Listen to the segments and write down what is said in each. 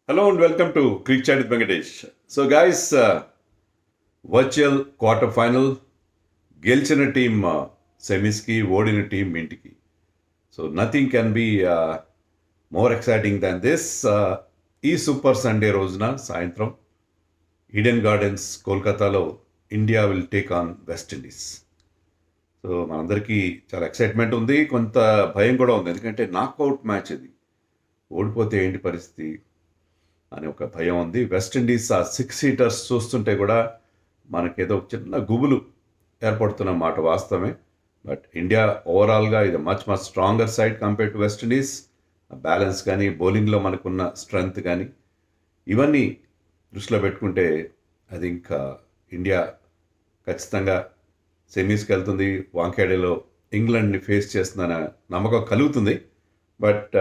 Hello and welcome to Creek Chat with Venkatesh. So, guys, virtual quarter final, గెలిచిన team సెమీస్కి ఓడిన team ఇంటికి. So nothing can be more exciting than this. ఈ super Sunday రోజున సాయంత్రం Eden gardens కోల్కతాలో India will take on West Indies. So మనందరికీ చాలా excitement ఉంది, కొంత భయం కూడా ఉంది. ఎందుకంటే నాక్అవుట్ మ్యాచ్ ఇది, ఓడిపోతే ఏంటి పరిస్థితి అని ఒక భయం ఉంది. వెస్టిండీస్ ఆ 6 సీటర్స్ చూస్తుంటే కూడా మనకేదో ఒక చిన్న గుబులు ఏర్పడుతున్న మాట వాస్తవమే. బట్ ఇండియా ఓవరాల్గా ఇది much stronger side compare to West Indies. Balance కానీ, బౌలింగ్లో మనకున్న స్ట్రెంగ్త్ కానీ, ఇవన్నీ దృష్టిలో పెట్టుకుంటే అది ఇంకా ఇండియా ఖచ్చితంగా సెమీస్కి వెళ్తుంది. వాంఖేడేలో ఇంగ్లాండ్ని ఫేస్ చేస్తుందన్న నమ్మకం కలుగుతుంది. బట్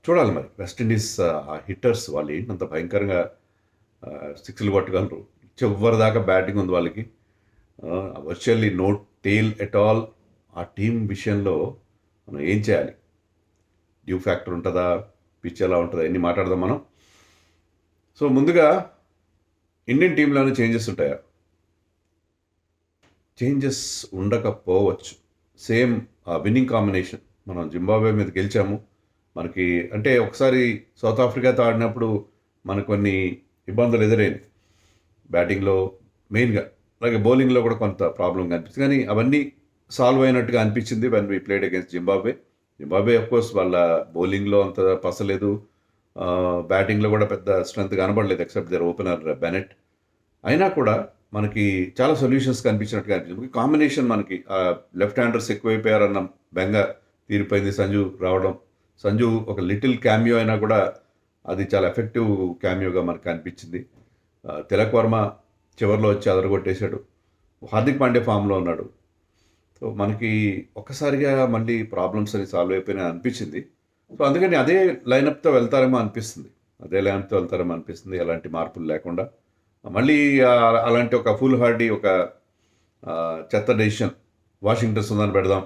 చూడాలి మరి వెస్టిండీస్ ఆ హిట్టర్స్ వాళ్ళు ఏంటంత భయంకరంగా సిక్స్లు కొట్టగలరు. చివరి దాకా బ్యాటింగ్ ఉంది వాళ్ళకి. Virtually no tail at all. ఆ టీం విషయంలో మనం ఏం చేయాలి? డ్యూ ఫ్యాక్టర్ ఉంటుందా, పిచ్ ఎలా ఉంటుందా, ఎన్ని మాట్లాడదాం మనం. సో ముందుగా ఇండియన్ టీంలోనే చేంజెస్ ఉంటాయా? చేంజెస్ ఉండకపోవచ్చు. Same winnowing combination. మనం జింబాబ్వే మీద గెలిచాము. మనకి అంటే ఒకసారి సౌత్ ఆఫ్రికాతో ఆడినప్పుడు మనకు కొన్ని ఇబ్బందులు ఎదురైనాయి బ్యాటింగ్లో మెయిన్గా, అలాగే బౌలింగ్లో కూడా కొంత ప్రాబ్లం కనిపిస్తుంది. కానీ అవన్నీ సాల్వ్ అయినట్టుగా అనిపించింది when we played against Zimbabwe. Zimbabwe course వాళ్ళ బౌలింగ్లో అంత పసలేదు, బ్యాటింగ్లో కూడా పెద్ద స్ట్రెంత్ కనబడలేదు ఎక్సెప్ట్ దర్ ఓపెనర్ బెనెట్. అయినా కూడా మనకి చాలా సొల్యూషన్స్ కనిపించినట్టుగా అనిపించింది. కాంబినేషన్ మనకి లెఫ్ట్ హ్యాండర్స్ ఎక్కువైపోయారన్న బెంగ తీరిపోయింది. సంజు ఒక లిటిల్ క్యామియో అయినా కూడా అది చాలా ఎఫెక్టివ్ క్యామియోగా మనకు అనిపించింది. తిలక్ వర్మ చివరిలో వచ్చి అదరగొట్టేశాడు. హార్దిక్ పాండ్యా ఫామ్లో ఉన్నాడు. సో మనకి ఒక్కసారిగా మళ్ళీ ప్రాబ్లమ్స్ అని సాల్వ్ అయిపోయినా అనిపించింది. సో అందుకని అదే లైనప్తో వెళ్తారేమో అనిపిస్తుంది. ఎలాంటి మార్పులు లేకుండా మళ్ళీ అలాంటి ఒక ఫుల్ హార్డీ ఒక చెత్త డెసిషన్ వాషింగ్టన్ సుందర్ని పెడదాం.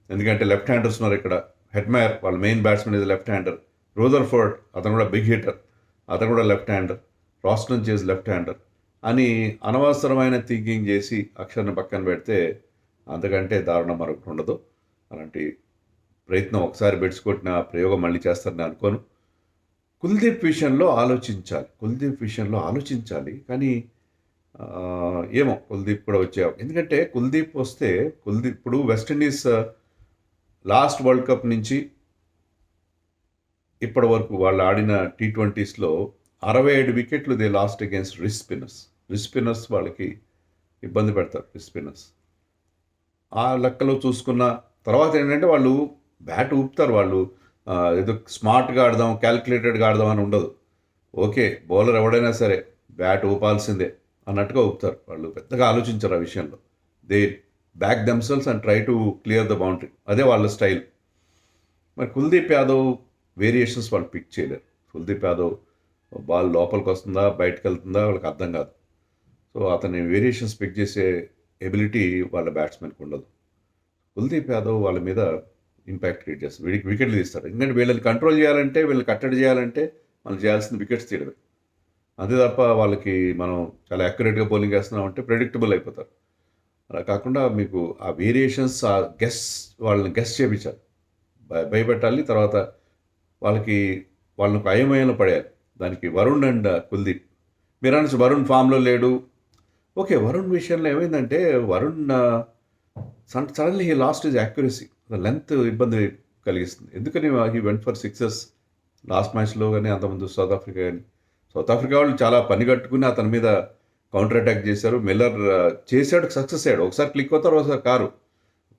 ఎందుకంటే లెఫ్ట్ హ్యాండర్స్ ఉన్నారు ఇక్కడ. హెడ్మేయర్ వాళ్ళ మెయిన్ బ్యాట్స్మెన్ ఇది లెఫ్ట్ హ్యాండర్. రూదర్ఫోర్డ్ అతను కూడా బిగ్ హిట్టర్, అతను కూడా left hander. రాస్టన్ chase left hander అని అనవసరమైన థింకింగ్ చేసి అక్షర్ని పక్కన పెడితే అంతకంటే దారుణం మరొకటి ఉండదు. అలాంటి ప్రయత్నం ఒకసారి బెట్స్ కొట్టిన ప్రయోగం మళ్ళీ చేస్తారని అనుకోను. కుల్దీప్ విషయంలో ఆలోచించాలి. కానీ ఏమో కుల్దీప్ కూడా వచ్చే, ఎందుకంటే కుల్దీప్ వస్తే ఇప్పుడు వెస్టిండీస్ లాస్ట్ వరల్డ్ కప్ నుంచి ఇప్పటి వరకు వాళ్ళు ఆడిన T20స్లో 67 వికెట్లు they last against wrist spinners వాళ్ళకి ఇబ్బంది పెడతారు. రిస్ట్ స్పిన్నర్స్ ఆ లెక్కలో చూసుకున్న తర్వాత ఏంటంటే వాళ్ళు బ్యాట్ ఊపుతారు. వాళ్ళు ఏదో స్మార్ట్గా ఆడదాం, క్యాల్కులేటెడ్గా ఆడదాం అని ఉండదు. ఓకే, బౌలర్ ఎవడైనా సరే బ్యాట్ ఊపాల్సిందే అన్నట్టుగా ఊపుతారు. వాళ్ళు పెద్దగా ఆలోచించరు ఆ విషయంలో. They back themselves and try to clear the boundary. అదే వాళ్ళ స్టైల్. మరి కుల్దీప్ యాదవ్ వేరియేషన్స్ వాళ్ళు పిక్ చేయలేరు. కుల్దీప్ యాదవ్ బాల్ లోపలికి వస్తుందా బయటకు వెళ్తుందా వాళ్ళకి అర్థం కాదు. సో అతని వేరియేషన్స్ పిక్ చేసే ఎబిలిటీ వాళ్ళ బ్యాట్స్మెన్కి ఉండదు. కుల్దీప్ యాదవ్ వాళ్ళ మీద ఇంపాక్ట్ క్రియేట్ చేస్తారు, వీడికి వికెట్లు తీస్తారు. ఎందుకంటే వీళ్ళని కంట్రోల్ చేయాలంటే, వీళ్ళని కట్టడి చేయాలంటే మనం చేయాల్సింది వికెట్స్ తీయడమే. అంతే తప్ప వాళ్ళకి మనం చాలా యాక్యురేట్గా బౌలింగ్ వేస్తున్నామంటే ప్రెడిక్టబుల్ అయిపోతారు. అలా కాకుండా మీకు ఆ వేరియేషన్స్, ఆ వాళ్ళని గెస్ చేయించాలి, భయపెట్టాలి. తర్వాత వాళ్ళని ఒక అయోమయంలో పడేయాలి. దానికి వరుణ్ అండ్ కుల్దీప్. మీరు అనొచ్చు వరుణ్ ఫామ్లో లేడు. ఓకే, వరుణ్ విషయంలో ఏమైందంటే Varun suddenly he lost his accuracy. Length ఇబ్బంది కలిగిస్తుంది. ఎందుకని he went for sixes last మ్యాచ్లో కానీ, అంతకుముందు సౌత్ ఆఫ్రికా వాళ్ళు చాలా పని కట్టుకుని అతని మీద కౌంటర్ అటాక్ చేశారు. మిల్లర్ చేశాడు, సక్సెస్ అయ్యాడు. ఒకసారి క్లిక్ అవుతారు, ఒకసారి కారు.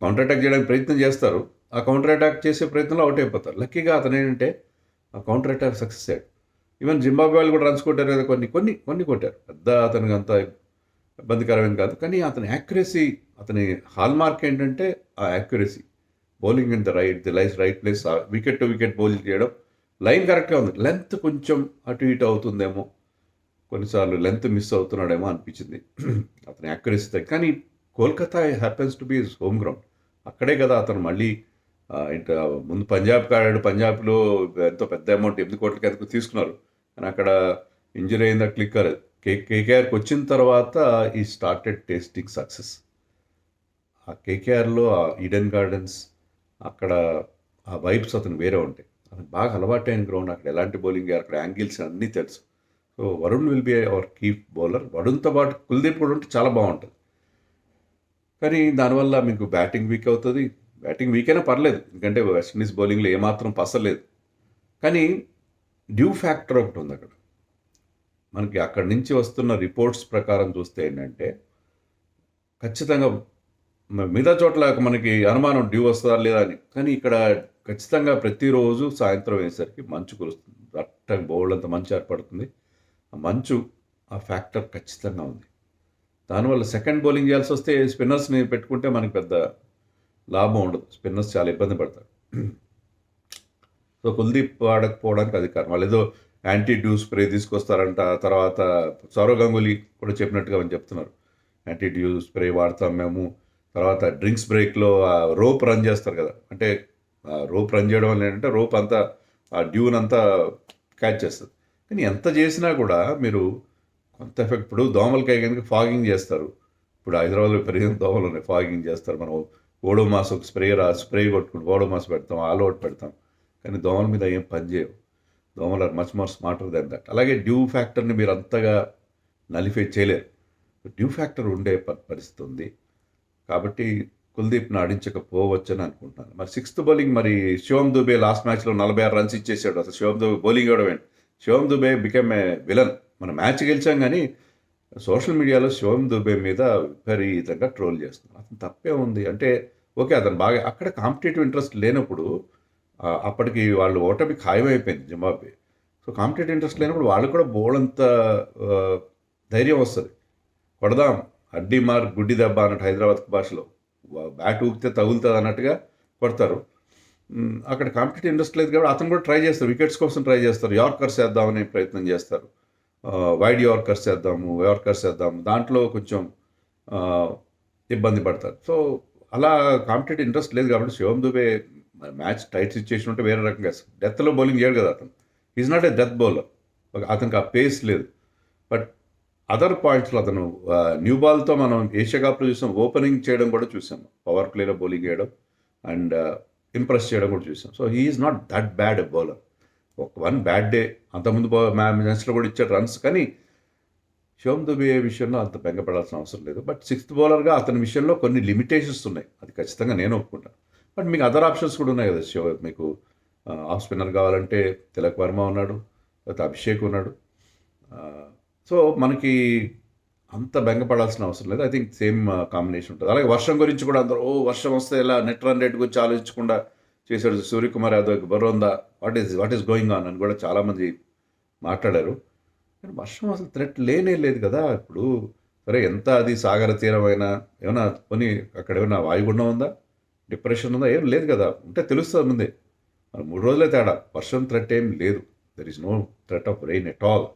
కౌంటర్ అటాక్ చేయడానికి ప్రయత్నం చేస్తారు, ఆ కౌంటర్ అటాక్ చేసే ప్రయత్నంలో అవుట్ అయిపోతారు. లక్కీగా అతను ఏంటంటే ఆ కౌంటర్ అటాక్ సక్సెస్ అయ్యాడు. ఈవెన్ జింబాబ్వే వాళ్ళు కూడా రన్స్ కొట్టారు కదా, కొన్ని కొట్టారు. పెద్ద అతనికి అంత ఇబ్బందికరమైన కాదు. కానీ అతని యాక్యురసీ, అతని హాల్ మార్క్ ఏంటంటే ఆ accuracy. Bowling in the right place, wicket to wicket bowling చేయడం. లైన్ కరెక్ట్గా ఉంది, లెంత్ కొంచెం అటు ఇటు అవుతుందేమో, కొన్నిసార్లు లెంత్ మిస్ అవుతున్నాడేమో అనిపించింది అతని యాక్యురసీ. కానీ Kolkata happens to be his home ground. అక్కడే కదా అతను మళ్ళీ ఇంకా ముందు పంజాబ్కి ఆడాడు. పంజాబ్లో ఎంతో పెద్ద అమౌంట్ 8 కోట్లకి ఎందుకు తీసుకున్నారు. కానీ అక్కడ ఇంజరీ అయిందా క్లిక్కర్ కేకేఆర్కి వచ్చిన తర్వాత ఈ స్టార్టెడ్ టేస్టింగ్ సక్సెస్. ఆ కేకేఆర్లో ఆ ఈడెన్ గార్డెన్స్ అక్కడ ఆ వైబ్స్ అతను వేరే ఉంటాయి. అతను బాగా అలవాటైన గ్రౌండ్, అక్కడ ఎలాంటి బౌలింగ్ అక్కడ యాంగిల్స్ అన్నీ తెలుసు. So Varun will be our key bowler. వరుణ్తో పాటు కుల్దీప్ కూడా ఉంటే చాలా బాగుంటుంది. కానీ దానివల్ల మీకు బ్యాటింగ్ వీక్ అవుతుంది. బ్యాటింగ్ వీక్ అయినా పర్లేదు, ఎందుకంటే వెస్టిండీస్ బౌలింగ్లో ఏమాత్రం పసలేదు. కానీ డ్యూ ఫ్యాక్టర్ ఒకటి ఉంది అక్కడ. మనకి అక్కడి నుంచి వస్తున్న రిపోర్ట్స్ ప్రకారం చూస్తే ఏంటంటే ఖచ్చితంగా మిగతా చోట్ల మనకి అనుమానం డ్యూ వస్తుందా లేదా అని, కానీ ఇక్కడ ఖచ్చితంగా ప్రతిరోజు సాయంత్రం అయ్యేసరికి మంచు కురుస్తుంది. దట్టంగా బౌల్డ్ అంత మంచు ఏర్పడుతుంది. ఆ మంచు ఆ ఫ్యాక్టర్ ఖచ్చితంగా ఉంది. దానివల్ల సెకండ్ బౌలింగ్ చేయాల్సి వస్తే స్పిన్నర్స్ని పెట్టుకుంటే మనకి పెద్ద లాభం ఉండదు. స్పిన్నర్స్ చాలా ఇబ్బంది పడతారు. సో కుల్దీప్ ఆడకపోవడానికి అది కారణం. వాళ్ళు ఏదో యాంటీ డ్యూ స్ప్రే తీసుకొస్తారంట. తర్వాత సౌరవ్ గంగూలీ కూడా చెప్పినట్టుగా అని చెప్తున్నారు, యాంటీ డ్యూ స్ప్రే వాడతాం మేము. తర్వాత డ్రింక్స్ బ్రేక్లో రోప్ రన్ చేస్తారు కదా, అంటే రోప్ రన్ చేయడం వల్ల ఏంటంటే రోప్ అంతా ఆ డ్యూనంతా క్యాచ్ చేస్తుంది. కానీ ఎంత చేసినా కూడా మీరు కొంత ఎఫెక్ట్. ఇప్పుడు దోమలకాయ కనుక ఫాగింగ్ చేస్తారు. ఇప్పుడు హైదరాబాద్లో పెరిగిన దోమలు ఉన్నాయి, ఫాగింగ్ చేస్తారు. మనం ఓడోమాస్ ఒక స్ప్రే కొట్టుకుంటూ ఓడోమాస్ పెడతాం, ఆల్ అవుట్ పెడతాం, కానీ దోమల మీద ఏం పని చేయవు. దోమలు are much more smarter than that. అలాగే డ్యూ ఫ్యాక్టర్ని మీరు అంతగా నలిఫై చేయలేరు. డ్యూ ఫ్యాక్టర్ ఉండే పరిస్థితి ఉంది. కాబట్టి కుల్దీప్ని ఆడించకపోవచ్చని అనుకుంటున్నాను. మరి సిక్స్త్ బౌలింగ్, మరి శివం దుబే లాస్ట్ మ్యాచ్లో 46 రన్స్ ఇచ్చేసాడు. అసలు శివం దుబే బౌలింగ్ ఇవ్వడం ఏంటి? శివం దుబే బికమ్ ఏ విలన్. మన మ్యాచ్ గెలిచాం, కానీ సోషల్ మీడియాలో శివం దుబే మీద విపరీతంగా ట్రోల్ చేస్తున్నారు. అతను తప్పే ఉంది అంటే ఓకే, అతను బాగా అక్కడ కాంపిటేటివ్ ఇంట్రెస్ట్ లేనప్పుడు, అప్పటికి వాళ్ళు ఓటమి ఖాయమైపోయింది జింబాబ్వే. సో కాంపిటేటివ్ ఇంట్రెస్ట్ లేనప్పుడు వాళ్ళు కూడా బోల్డంత ధైర్యం వస్తుంది. కొడదాం అడ్డీ మార్ గుడ్డి దెబ్బ అన్నట్టు హైదరాబాద్ భాషలో, బ్యాట్ ఊపితే తగులుతుంది అన్నట్టుగా కొడతారు. అక్కడ కాంపిటేటివ్ ఇంట్రెస్ట్ లేదు కాబట్టి అతను కూడా ట్రై చేస్తారు, వికెట్స్ కోసం ట్రై చేస్తారు, యార్కర్స్ వేద్దామనే ప్రయత్నం చేస్తారు. వైడ్ యార్కర్స్ వేద్దాము, దాంట్లో కొంచెం ఇబ్బంది పడతారు. సో అలా కాంపిటేటివ్ ఇంట్రెస్ట్ లేదు కాబట్టి శివం దుబే మ్యాచ్ టైట్ సిచ్యుయేషన్ ఉంటే వేరే రకంగా డెత్లో బౌలింగ్ చేయడు కదా అతను. Is not a death bowler, అతనికి ఆ పేస్ లేదు. బట్ అదర్ పాయింట్స్లో అతను న్యూ బాల్తో మనం ఏషియా కప్లో చూసాం, ఓపెనింగ్ చేయడం కూడా చూసాం, పవర్ ప్లేలో బౌలింగ్ చేయడం అండ్ ఇంప్రెస్ చేయడం కూడా చూసాం. So he is not that bad a bowler. ఒక వన్ బ్యాడ్ డే అంతకుముందు మ్యాచ్లో కూడా ఇచ్చాడు రన్స్, కానీ శివం దుబే విషయంలో అంత బెంగపడాల్సిన అవసరం లేదు. బట్ సిక్స్త్ బౌలర్గా అతని విషయంలో కొన్ని లిమిటేషన్స్ ఉన్నాయి, అది ఖచ్చితంగా నేను ఒప్పుకుంటాను. బట్ మీకు అదర్ ఆప్షన్స్ కూడా ఉన్నాయి కదా. మీకు ఆఫ్ స్పిన్నర్ కావాలంటే తిలక్ వర్మ ఉన్నాడు, లేకపోతే అభిషేక్ ఉన్నాడు. సో మనకి అంత బెంగపడాల్సిన అవసరం లేదు. ఐ థింక్ సేమ్ కాంబినేషన్ ఉంటుంది. అలాగే వర్షం గురించి కూడా అందరూ వర్షం వస్తే ఇలా నెట్ రన్ రేట్ గురించి ఆలోచించకుండా చేశాడు సూర్యకుమార్ యాదవ్, బరోందా, వాట్ ఈస్ గోయింగ్ ఆన్ అని కూడా చాలామంది మాట్లాడారు. కానీ వర్షం అసలు థ్రెట్ లేదు కదా. ఇప్పుడు సరే ఎంత అది సాగర తీరమైనా ఏమైనా కొన్ని అక్కడ ఏమైనా వాయుగుండం ఉందా, డిప్రెషన్ ఉందా, ఏం లేదు కదా. ఉంటే తెలుస్తుంది ముందే. మరి 3 రోజులే తేడా, వర్షం థ్రెట్ ఏం లేదు. There is no threat of rain at all.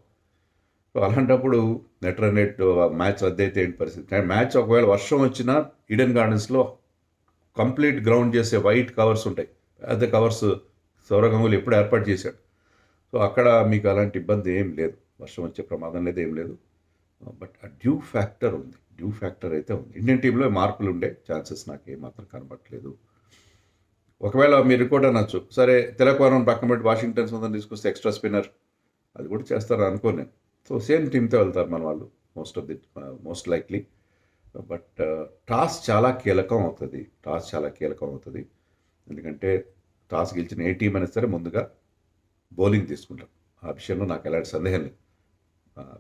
So అలాంటప్పుడు నెట్ రన్ రేట్ మ్యాచ్ రద్దయితే ఏంటి పరిస్థితి? మ్యాచ్ ఒకవేళ వర్షం వచ్చినా ఈడెన్ గార్డెన్స్లో కంప్లీట్ గ్రౌండ్ చేసే వైట్ కవర్స్ ఉంటాయి, పెద్ద కవర్స్ సౌరవ్ గంగూలీ ఎప్పుడు ఏర్పాటు చేశాడు. సో అక్కడ మీకు అలాంటి ఇబ్బంది ఏం లేదు, వర్షం వచ్చే ప్రమాదం లేదు, ఏం లేదు. బట్ ఆ డ్యూ ఫ్యాక్టర్ ఉంది, డ్యూ ఫ్యాక్టర్ అయితే ఉంది. ఇండియన్ టీంలో మార్పులు ఉండే ఛాన్సెస్ నాకు ఏమాత్రం కనబట్టలేదు. ఒకవేళ మీరు కూడా అనొచ్చు, సరే తిలక్ వర్మను పక్కన పెట్టి వాషింగ్టన్ సుందర్ తీసుకొస్తే ఎక్స్ట్రా స్పిన్నర్, అది కూడా చేస్తారు అనుకోను నేను. సో సేమ్ టీంతో వెళ్తారు మన వాళ్ళు మోస్ట్ లైక్లీ. బట్ టాస్ చాలా కీలకం అవుతుంది. ఎందుకంటే టాస్ గెలిచిన ఏ టీం అయినా సరే ముందుగా బౌలింగ్ తీసుకుంటారు. ఆ విషయంలో నాకు ఎలాంటి సందేహం లేదు.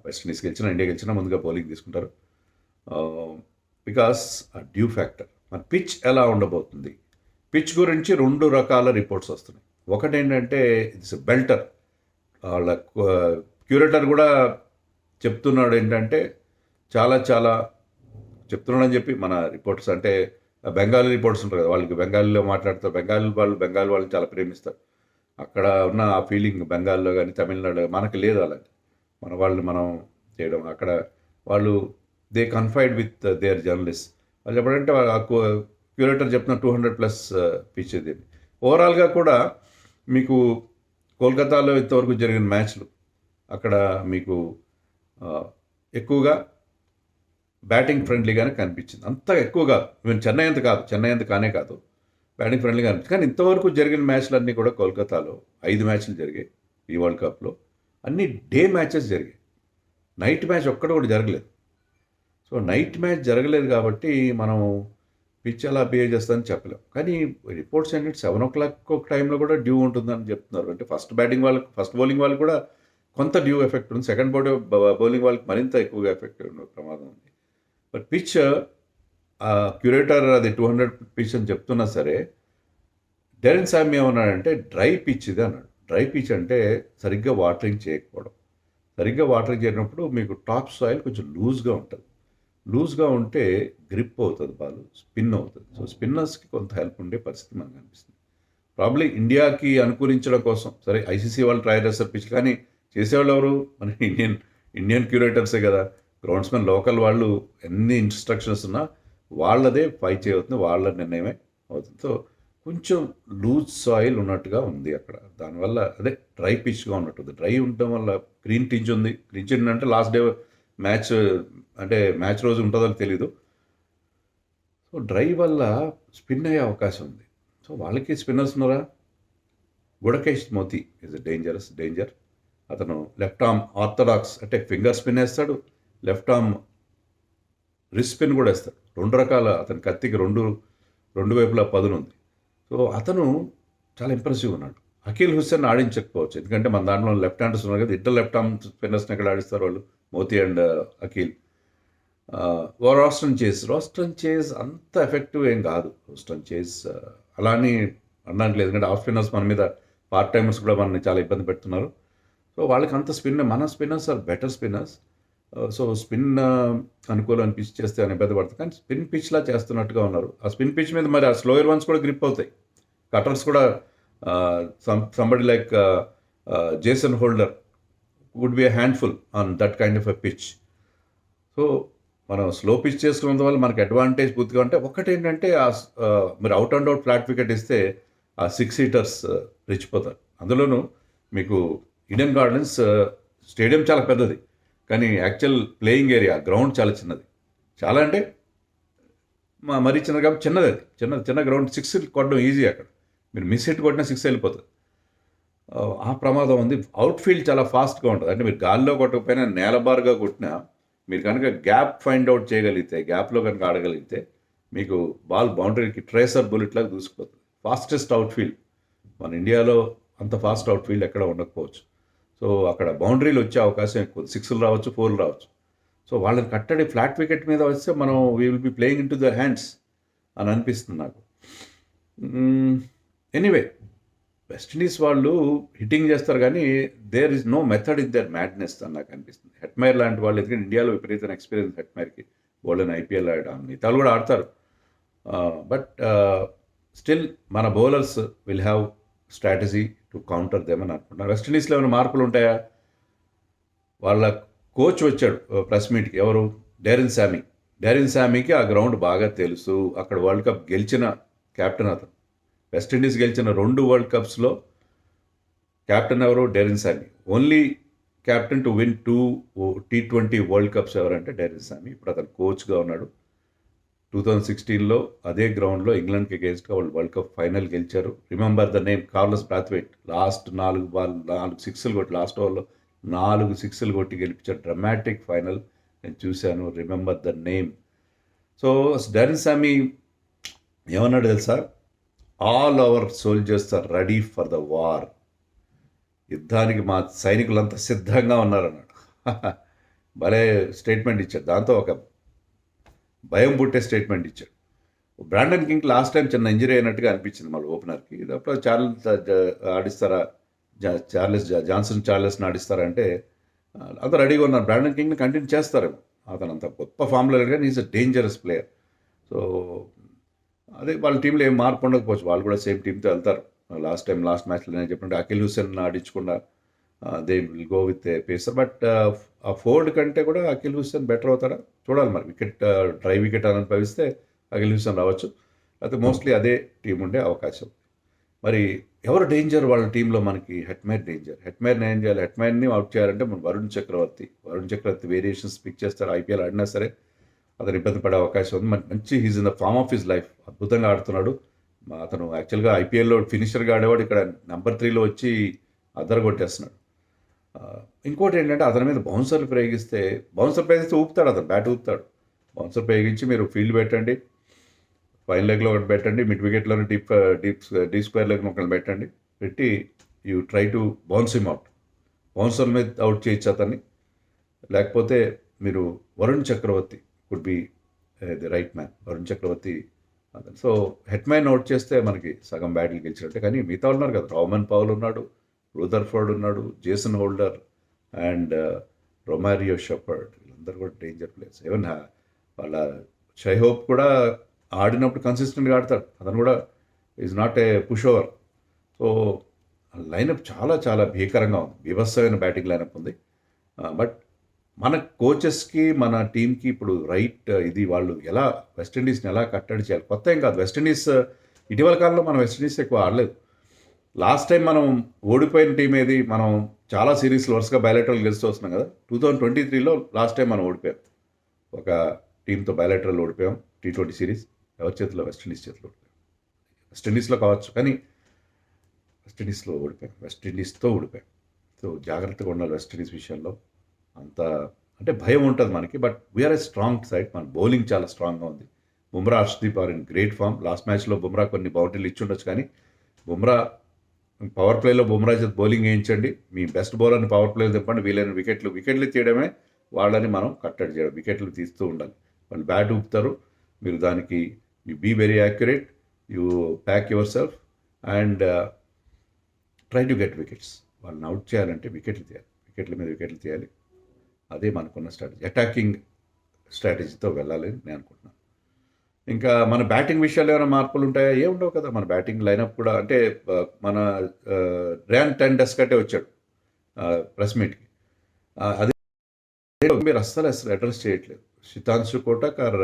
వెస్టిండీస్ గెలిచినా ఇండియా గెలిచినా ముందుగా బౌలింగ్ తీసుకుంటారు. బికాస్ ఆ డ్యూ ఫ్యాక్టర్. మన పిచ్ ఎలా ఉండబోతుంది, పిచ్ గురించి 2 రకాల రిపోర్ట్స్ వస్తున్నాయి. ఒకటి ఏంటంటే ఇట్స్ బెల్టర్. వాళ్ళ క్యూరేటర్ కూడా చెప్తున్నాడు ఏంటంటే చాలా చెప్తున్నాడని చెప్పి మన రిపోర్ట్స్ అంటే బెంగాలీ రిపోర్ట్స్ ఉంటారు కదా, వాళ్ళకి బెంగాలీలో మాట్లాడతారు. బెంగాలీ వాళ్ళని చాలా ప్రేమిస్తారు. అక్కడ ఉన్న ఆ ఫీలింగ్ బెంగాల్లో కానీ తమిళనాడు మనకు లేదు. అలాంటి మన వాళ్ళని మనం చేయడం, అక్కడ వాళ్ళు they confine with their journalist. వాళ్ళు చెప్పడంటే క్యూరేటర్ చెప్తున్న 200+ పిచ్ ఇది. ఓవరాల్గా కూడా మీకు కోల్కతాలో ఇంతవరకు జరిగిన మ్యాచ్లు అక్కడ మీకు ఎక్కువగా బ్యాటింగ్ ఫ్రెండ్లీగానే కనిపించింది. అంత ఎక్కువగా ఈవెన్ చెన్నై అంత కాదు, చెన్నై అంత కానే కాదు, బ్యాటింగ్ ఫ్రెండ్లీగా అనిపించింది. కానీ ఇంతవరకు జరిగిన మ్యాచ్లన్నీ కూడా కోల్కతాలో 5 మ్యాచ్లు జరిగాయి ఈ వరల్డ్ కప్లో. అన్ని డే మ్యాచెస్ జరిగాయి. నైట్ మ్యాచ్ ఒక్కటి కూడా జరగలేదు. సో నైట్ మ్యాచ్ జరగలేదు కాబట్టి మనం పిచ్ ఎలా బిహేవ్ చేస్తుందని చెప్పలేం. కానీ రిపోర్ట్స్ ఏంటంటే 7:00 ఒక టైంలో కూడా డ్యూ ఉంటుందని చెప్తున్నారు. అంటే ఫస్ట్ బౌలింగ్ వాళ్ళకి కూడా కొంత డ్యూ ఎఫెక్ట్ ఉంది. సెకండ్ బౌలింగ్ వాళ్ళకి మరింత ఎక్కువగా ఎఫెక్ట్ ఉన్న ప్రమాదం ఉంది. బట్ పిచ్ క్యూరేటర్ అది 200 పిచ్ అని చెప్తున్నా సరే, డెరెన్ శామీ ఏమన్నాడంటే డ్రై పిచ్ ఇది అన్నాడు. డ్రై పిచ్ అంటే సరిగ్గా వాటరింగ్ చేయకపోవడం. సరిగ్గా వాటరింగ్ చేయనప్పుడు మీకు టాప్ సాయిల్ కొంచెం లూజ్గా ఉంటుంది. లూజ్గా ఉంటే గ్రిప్ అవుతుంది, బాల్ స్పిన్ అవుతుంది. సో స్పిన్నర్స్కి కొంత హెల్ప్ ఉండే పరిస్థితి మనకు అనిపిస్తుంది. ప్రాబ్లీ ఇండియాకి అనుకూలించడం కోసం సరే ఐసీసీ వాళ్ళు ట్రై చేస్తారు పిచ్, కానీ చేసేవాళ్ళు ఎవరు? మన ఇండియన్ క్యూరేటర్సే కదా. గ్రౌండ్స్మెన్ లోకల్ వాళ్ళు ఎన్ని ఇన్స్ట్రక్షన్స్ ఉన్నా వాళ్ళదే పై చేయవుతుంది, వాళ్ళ నిర్ణయమే అవుతుంది. సో కొంచెం లూజ్ సాయిల్ ఉన్నట్టుగా ఉంది అక్కడ. దానివల్ల అదే డ్రై పిచ్గా ఉన్నట్టుంది. డ్రై ఉండటం వల్ల గ్రీన్ టింజ్ ఉంది. గ్రీన్ టింజ్ అంటే లాస్ట్ డే మ్యాచ్ అంటే మ్యాచ్ రోజు ఉంటుందో తెలీదు. సో డ్రై వల్ల స్పిన్ అయ్యే అవకాశం ఉంది. సో వాళ్ళకి స్పిన్నర్స్ ఉన్నారా? Gudakesh Motie is danger. అతను లెఫ్ట్ ఆర్మ్ ఆర్థడాక్స్ అంటే ఫింగర్ స్పిన్ వేస్తాడు, లెఫ్ట్ ఆర్మ్ రిస్ట్ స్పిన్ కూడా వేస్తాడు. 2 రకాల, అతని కత్తికి రెండు వైపులా పదునుంది. సో అతను చాలా ఇంప్రెసివ్ ఉన్నాడు. అఖిల్ హుస్సేన్ ఆడించకపోవచ్చు, ఎందుకంటే మన దాంట్లో లెఫ్ట్ హ్యాండర్స్ ఉన్నారు కదా. ఇద్దరు లెఫ్ట్ ఆర్మ్ స్పిన్నర్స్ని ఎక్కడ ఆడిస్తారు వాళ్ళు, Motie and Akeal. Roston Chase అంత ఎఫెక్టివ్ ఏం కాదు. రోస్టన్ చేజ్ అలా అని అనడానికి లేదు, ఎందుకంటే ఆఫ్ స్పిన్నర్స్ మన మీద పార్ట్ టైమర్స్ కూడా మనల్ని చాలా ఇబ్బంది పెడుతున్నారు. సో వాళ్ళకి అంత మన spinners are better spinners. So spin అనుకూలం పిచ్ చేస్తే అని ఇబ్బంది పడుతుంది, కానీ స్పిన్ పిచ్లా చేస్తున్నట్టుగా ఉన్నారు. ఆ స్పిన్ పిచ్ మీద మరి ఆ స్లోయర్ వన్స్ కూడా గ్రిప్ అవుతాయి. కటర్స్ కూడా somebody like Jason Holder would be a handful on that kind of a pitch. So మనం స్లో పిచ్ చేసుకున్నందు వల్ల మనకి అడ్వాంటేజ్ పూర్తిగా ఉంటే, ఒకటేంటంటే మీరు out and out flat wicket ఇస్తే ఆ 6 హీటర్స్ రెచ్చిపోతారు. అందులోనూ మీకు ఈడెన్ గార్డెన్స్ స్టేడియం చాలా పెద్దది, కానీ యాక్చువల్ ప్లేయింగ్ ఏరియా గ్రౌండ్ చాలా చిన్నది. చాలా అంటే మరీ చిన్నది కాబట్టి చిన్నది, అది చిన్న గ్రౌండ్. 6 కొట్టడం ఈజీ. అక్కడ మీరు మిస్ హిట్ కొట్టినా 6 వెళ్ళిపోతుంది. ఆ ప్రమాదం ఉంది. అవుట్ ఫీల్డ్ చాలా ఫాస్ట్గా ఉంటుంది. అంటే మీరు గాల్లో కొట్టకపోయినా నేలబారుగా కొట్టినా మీరు కనుక గ్యాప్ ఫైండ్ అవుట్ చేయగలిగితే, గ్యాప్లో కనుక ఆడగలిగితే మీకు బాల్ బౌండరీకి ట్రేసర్ బుల్లెట్ లాగా దూసుకుపోతుంది. ఫాస్టెస్ట్ అవుట్ ఫీల్డ్ మన ఇండియాలో, అంత ఫాస్ట్ అవుట్ ఫీల్డ్ ఎక్కడ ఉండకపోవచ్చు. సో అక్కడ బౌండరీలు వచ్చే అవకాశం ఎక్కువ, 6లు రావచ్చు, 4లు రావచ్చు. సో వాళ్ళని కట్టడి ఫ్లాట్ వికెట్ మీద వస్తే మనం we will be playing in to the hands అని అనిపిస్తుంది నాకు. ఎనీవే, వెస్టిండీస్ వాళ్ళు హిట్టింగ్ చేస్తారు, కానీ there is no method in their madness అని నాకు అనిపిస్తుంది. హెట్మైర్ లాంటి వాళ్ళు, ఎందుకంటే ఇండియాలో విపరీతమైన ఎక్స్పీరియన్స్ హెట్మైర్కి, బౌలర్ ఐపీఎల్ ఆడడం, మిగతాలు కూడా ఆడతారు. బట్ స్టిల్ మన bowlers will have strategy to counter them అని అనుకుంటున్నారు. వెస్టిండీస్లో ఏమైనా మార్పులు ఉంటాయా? వాళ్ళ కోచ్ వచ్చాడు ప్రెస్ మీట్కి, ఎవరు? డెరెన్ శామీకి ఆ గ్రౌండ్ బాగా తెలుసు. అక్కడ వరల్డ్ కప్ గెలిచిన క్యాప్టెన్ అతను. వెస్టిండీస్ గెలిచిన 2 వరల్డ్ కప్స్లో క్యాప్టెన్ ఎవరు? Darren Sammy. Only captain to win 2 T20 world cups ఎవరంటే డెరెన్ శామీ. ఇప్పుడు అతను కోచ్గా ఉన్నాడు. 2016లో అదే గ్రౌండ్లో ఇంగ్లాండ్కి అగేన్స్ట్గా వాళ్ళు వరల్డ్ కప్ ఫైనల్ గెలిచారు. Remember the name Carlos Brathwaite. Last 4 సిక్స్లు కొట్టి, లాస్ట్ ఓవర్లో 4 సిక్స్లు కొట్టి గెలిపించారు. డ్రమాటిక్ ఫైనల్ నేను చూశాను. Remember the name. So Darren Sammy ఏమన్నాడు తెలుసా? All our soldiers are ready for the war. యుద్ధానికి మా సైనికులంతా సిద్ధంగా ఉన్నారన్నాడు. భలే స్టేట్మెంట్ ఇచ్చాడు. దాంతో ఒక భయం పుట్టే స్టేట్మెంట్ ఇచ్చాడు. బ్రాండన్ కింగ్ లాస్ట్ టైం చిన్న ఇంజరీ అయినట్టుగా అనిపించింది మళ్ళీ ఓపెనర్కి. ఇది అప్పుడు ఆడిస్తారా, జాన్సన్ ఆడిస్తారా అంటే అంత రెడీగా ఉన్నారు. బ్రాండన్ కింగ్ని కంటిన్యూ చేస్తారేమో. అతను అంత గొప్ప ఫామ్లో లేడు, కానీ is a dangerous player. So అదే వాళ్ళ టీంలో ఏం మార్పు ఉండకపోవచ్చు, వాళ్ళు కూడా సేమ్ టీంతో వెళ్తారు. లాస్ట్ మ్యాచ్లో నేను చెప్పినట్టు అఖిల్ హుస్సేన్ ఆడించకుండా they will go with a pacer. But ఆ ఫోర్డ్ కంటే కూడా అఖిల్ హుస్సేన్ బెటర్ అవుతాడా చూడాలి. మరి వికెట్ డ్రై వికెట్ అని భావిస్తే అఖిల్ హుస్సేన్ రావచ్చు, అయితే మోస్ట్లీ అదే టీం ఉండే అవకాశం. మరి ఎవరు డేంజర్ వాళ్ళ టీంలో మనకి హెట్మైర్ డేంజర్. హెట్మైర్ని ఏం చేయాలి? హెట్మైర్ని అవుట్ చేయాలంటే మనం వరుణ్ చక్రవర్తి వేరియేషన్స్ పిక్ చేస్తారు. ఐపీఎల్ ఆడినా సరే అతను ఇబ్బంది పడే అవకాశం ఉంది. మంచి he's in the form of his life, అద్భుతంగా ఆడుతున్నాడు. అతను యాక్చువల్గా ఐపీఎల్లో ఫినిషర్గా ఆడేవాడు, ఇక్కడ నెంబర్ 3లో వచ్చి అద్దరు కొట్టేస్తున్నాడు. ఇంకోటి ఏంటంటే అతని మీద బౌన్సర్ ప్రయోగిస్తే ఊపుతాడు, అతను బ్యాట్ ఊపుతాడు. బౌన్సర్ ప్రయోగించి మీరు ఫీల్డ్ పెట్టండి, ఫైన్ లెగ్లో ఒకటి పెట్టండి, మిడ్ వికెట్లోనే డీప్ స్క్వేర్ లెగ్ ఒకటి పెట్టండి, పెట్టి you try to bounce him out. Bouncer మీద అవుట్ చేయొచ్చు అతన్ని. లేకపోతే మీరు Varun Chakravarthy could be the right man. Varun Chakravarthy అతను. సో హెట్మైన్ అవుట్ చేస్తే మనకి సగం బ్యాటిల్ గెలిచినట్టే. కానీ మిగతా ఉన్నారు కదా, రామన్ పౌల్ ఉన్నాడు, రూదర్ఫర్డ్ ఉన్నాడు, Jason holder and Romario shepherd, వీళ్ళందరూ కూడా డేంజర్ ప్లేయర్స్. ఈవెన్ వాళ్ళ షైహోప్ కూడా ఆడినప్పుడు కన్సిస్టెంట్గా ఆడతాడు, అతను కూడా is not a push over. So lineup చాలా చాలా భీకరంగా ఉంది, బీభత్సమైన బ్యాటింగ్ లైనప్ ఉంది. బట్ మన కోచెస్కి మన టీంకి ఇప్పుడు రైట్ ఇది, వాళ్ళు ఎలా వెస్టిండీస్ని ఎలా కట్టడి చేయాలి. కొత్త ఏం కాదు, వెస్టిండీస్ ఇటీవల కాలంలో మనం వెస్టిండీస్ ఎక్కువ ఆడలేదు. లాస్ట్ టైం మనం ఓడిపోయిన టీం ఏది, మనం చాలా సిరీస్లు వరుసగా బయలెటరల్ గెలుస్తూ వస్తున్నాం కదా. 2023లో లాస్ట్ టైం మనం ఓడిపోయాం, ఒక టీంతో బయలెటరల్ ఓడిపోయాం. T20 సిరీస్ ఎవరి చేతిలో? వెస్టిండీస్ చేతిలో ఓడిపోయాం. వెస్టిండీస్లో కావచ్చు కానీ వెస్టిండీస్తో ఓడిపోయాం. సో జాగ్రత్తగా ఉండాలి వెస్టిండీస్ విషయంలో. అంత అంటే భయం ఉంటుంది మనకి, but we're a strong side. మన బౌలింగ్ చాలా స్ట్రాంగ్గా ఉంది. Bumrah, Harshdeep are in great form. Last మ్యాచ్లో బుమ్రా కొన్ని బౌండరీలు ఇచ్చి ఉండొచ్చు, కానీ బుమ్రా పవర్ ప్లేలో బుమ్రా చేతి బౌలింగ్ వేయించండి, మీ బెస్ట్ బౌలర్ని పవర్ ప్లేలో తిప్పండి, వీలైన వికెట్లు తీయడమే వాళ్ళని మనం కట్టడి చేయడం. వికెట్లు తీస్తూ ఉండాలి. వాళ్ళు బ్యాట్ ఊపుతారు, మీరు దానికి you be very accurate, you pack yourself and try to get wickets. వాళ్ళని అవుట్ చేయాలంటే వికెట్లు తీయాలి, వికెట్ల మీద వికెట్లు తీయాలి. అదే మనకున్న స్ట్రాటజీ, అటాకింగ్ స్ట్రాటజీతో వెళ్ళాలి అని నేను అనుకుంటున్నాను. ఇంకా మన బ్యాటింగ్ విషయాలు ఏమైనా మార్పులు ఉంటాయా? ఏముండవు కదా. మన బ్యాటింగ్ లైనప్ కూడా అంటే మన ర్యాన్ డెస్కటే వచ్చాడు ప్రెస్ మీట్కి. అదే మీరు అస్సలు అడ్రస్ చేయట్లేదు. శితాంశు కోటక్ ఆర్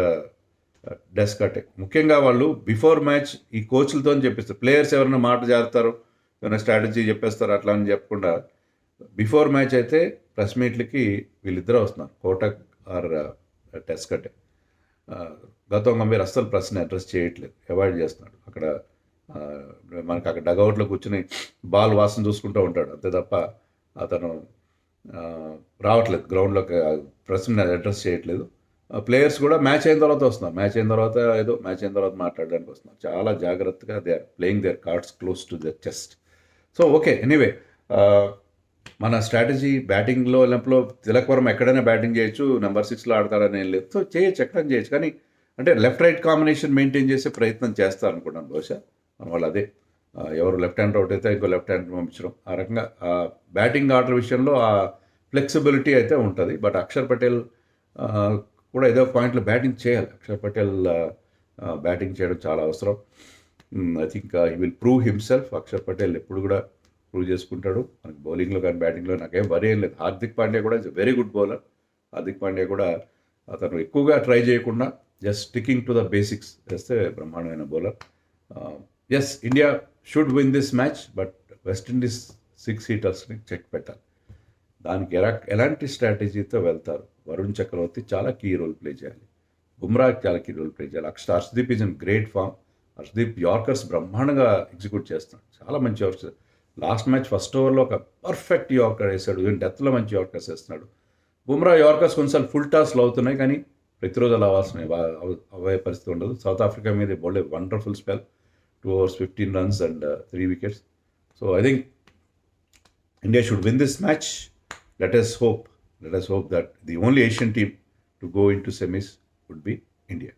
డెస్కటే. ముఖ్యంగా వాళ్ళు బిఫోర్ మ్యాచ్ ఈ కోచ్లతో చెప్పిస్తారు, ప్లేయర్స్ ఎవరైనా మాట జారుతారు, ఏమైనా స్ట్రాటజీ చెప్పేస్తారు, అట్లా అని చెప్పకుండా బిఫోర్ మ్యాచ్ అయితే ప్రెస్ మీట్లకి వీళ్ళిద్దరూ వస్తున్నారు, కోటక్ ఆర్ డెస్కటే. గౌతమ్ గంభీర్ అస్సలు ప్రశ్న అడ్రస్ చేయట్లేదు, అవాయిడ్ చేస్తున్నాడు. అక్కడ మనకు అక్కడ డగౌట్లో కూర్చుని బాల్ వాసన చూసుకుంటూ ఉంటాడు, అంతే తప్ప అతను రావట్లేదు గ్రౌండ్లోకి, ప్రశ్న అడ్రస్ చేయట్లేదు. ప్లేయర్స్ కూడా మ్యాచ్ అయిన తర్వాత వస్తున్నారు, మ్యాచ్ అయిన తర్వాత మాట్లాడడానికి వస్తున్నారు. చాలా జాగ్రత్తగా they are playing their cards close to the chest. So okay, anyway మన స్ట్రాటజీ బ్యాటింగ్లో వెళ్ళినప్పుడు తిలక్ వర్మ ఎక్కడైనా బ్యాటింగ్ చేయొచ్చు, నెంబర్ 6లో ఆడతాడని ఏం లేదు. సో చేయొచ్చు, ఎక్కడైనా చేయొచ్చు. కానీ అంటే లెఫ్ట్ రైట్ కాంబినేషన్ మెయింటైన్ చేసే ప్రయత్నం చేస్తారు అనుకుంటాను బహుశా మన వాళ్ళు. అదే ఎవరు లెఫ్ట్ హ్యాండ్ అవుట్ అయితే ఇంకో లెఫ్ట్ హ్యాండ్ పంపించడం, ఆ రకంగా బ్యాటింగ్ ఆర్డర్ విషయంలో ఆ ఫ్లెక్సిబిలిటీ అయితే ఉంటుంది. బట్ అక్షర్ పటేల్ కూడా ఏదో పాయింట్లో బ్యాటింగ్ చేయాలి. అక్షర్ పటేల్ బ్యాటింగ్ చేయడం చాలా అవసరం. I think he will prove himself. Akshar Patel ఎప్పుడు కూడా ప్రూవ్ చేసుకుంటాడు. మనకి బౌలింగ్లో కానీ బ్యాటింగ్లో నాకేం వరి ఏం లేదు. హార్దిక్ పాండ్యా కూడా is very good bowler. Hardik Pandya కూడా అతను ఎక్కువగా ట్రై చేయకుండా just sticking to the basics చేస్తే బ్రహ్మాండమైన bowler. Yes, India should win this match, but West Indies 6 హీటర్స్ని చెక్ పెట్టాలి. దానికి ఎలాంటి స్ట్రాటజీతో వెళ్తారు? వరుణ్ చక్రవర్తి చాలా కీ రోల్ ప్లే చేయాలి, బుమ్రా చాలా కీ రోల్ ప్లే చేయాలి. Harshdeep is in great form. Harshdeep yorkers బ్రహ్మాండంగా ఎగ్జిక్యూట్ చేస్తున్నాడు, చాలా మంచి యార్కర్స్. లాస్ట్ మ్యాచ్ ఫస్ట్ ఓవర్లో ఒక పర్ఫెక్ట్ యార్కర్ వేసాడు, ఈవెన్ డెత్లో మంచి యార్కర్స్ వేస్తున్నాడు. బుమ్రా యార్కర్స్ కొన్నిసార్లు ఫుల్ టాస్లు అవుతున్నాయి, కానీ ప్రతిరోజు అలా అవే పరిస్థితి ఉండదు. సౌత్ ఆఫ్రికా మీద bowled wonderful spell, 2 overs 15 runs and 3 wickets. So I think India should win this match. Let us hope that the only Asian team to go into semis would be India.